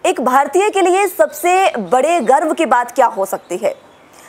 एक भारतीय के लिए सबसे बड़े गर्व की बात क्या हो सकती है?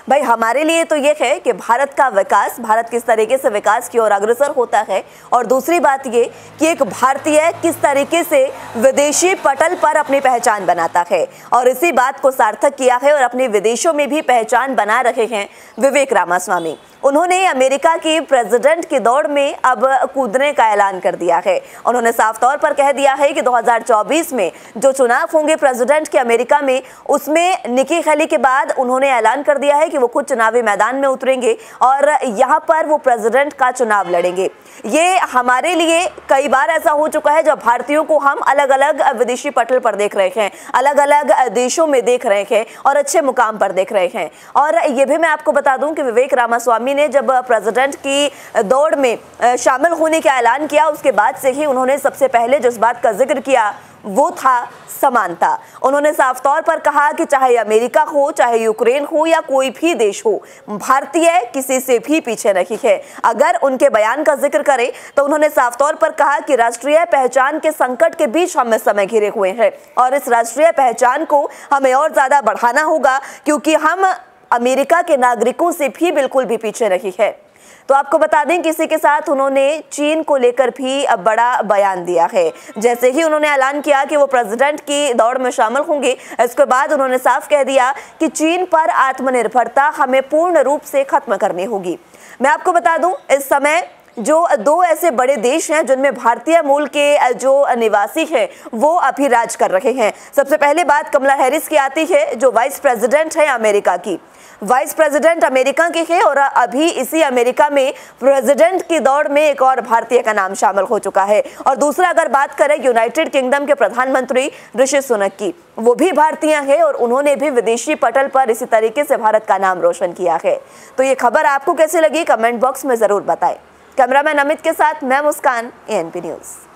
भाई हमारे लिए तो ये है कि भारत का विकास, भारत किस तरीके से विकास की ओर अग्रसर होता है, और दूसरी बात ये कि एक भारतीय किस तरीके से विदेशी पटल पर अपनी पहचान बनाता है, और इसी बात को सार्थक किया है और अपने विदेशों में भी पहचान बना रहे हैं विवेक रामास्वामी। उन्होंने अमेरिका की प्रेसिडेंट की दौड़ में अब कूदने का ऐलान कर दिया है। उन्होंने साफ तौर पर कह दिया है कि 2024 में जो चुनाव होंगे प्रेसिडेंट के अमेरिका में, उसमें निकी हेली के बाद उन्होंने ऐलान कर दिया है कि वो खुद चुनावी मैदान में उतरेंगे और यहाँ पर वो प्रेसिडेंट का चुनाव लड़ेंगे। ये हमारे लिए कई बार ऐसा हो चुका है जब भारतीयों को हम अलग अलग विदेशी पटल पर देख रहे हैं, अलग अलग देशों में देख रहे हैं और अच्छे मुकाम पर देख रहे हैं। और ये भी मैं आपको बता दूं कि विवेक रामास्वामी ने जब प्रेसिडेंट की दौड़ में शामिल होने का ऐलान किया, उसके बाद से ही उन्होंने सबसे पहले जिस बात का जिक्र किया वो था समानता। उन्होंने साफ तौर पर कहा कि चाहे अमेरिका हो, चाहे यूक्रेन हो या कोई भी देश हो, भारतीय किसी से भी पीछे नहीं है। अगर उनके बयान का जिक्र करें तो उन्होंने साफ तौर पर कहा कि राष्ट्रीय पहचान के संकट के बीच हम इस समय घिरे हुए हैं और इस राष्ट्रीय पहचान को हमें और ज्यादा बढ़ाना होगा, क्योंकि हम अमेरिका के नागरिकों से भी बिल्कुल भी पीछे नहीं है। तो आपको बता दें कि इसी के साथ उन्होंने चीन को लेकर भी बड़ा बयान दिया है। जैसे ही उन्होंने ऐलान किया कि वो प्रेसिडेंट की दौड़ में शामिल होंगे, इसके बाद उन्होंने साफ कह दिया कि चीन पर आत्मनिर्भरता हमें पूर्ण रूप से खत्म करनी होगी। मैं आपको बता दूं, इस समय जो दो ऐसे बड़े देश हैं जिनमें भारतीय मूल के जो निवासी हैं वो अभी राज कर रहे हैं। सबसे पहले बात कमला हैरिस की आती है, जो वाइस प्रेसिडेंट है अमेरिका की। वाइस प्रेसिडेंट अमेरिका के हैं और अभी इसी अमेरिका में प्रेसिडेंट की दौड़ में एक और भारतीय का नाम शामिल हो चुका है। और दूसरा अगर बात करें यूनाइटेड किंगडम के प्रधानमंत्री ऋषि सुनक की, वो भी भारतीय हैं और उन्होंने भी विदेशी पटल पर इसी तरीके से भारत का नाम रोशन किया है। तो ये खबर आपको कैसी लगी, कमेंट बॉक्स में जरूर बताएं। कैमरामैन अमित के साथ मैं मुस्कान, ANP न्यूज़।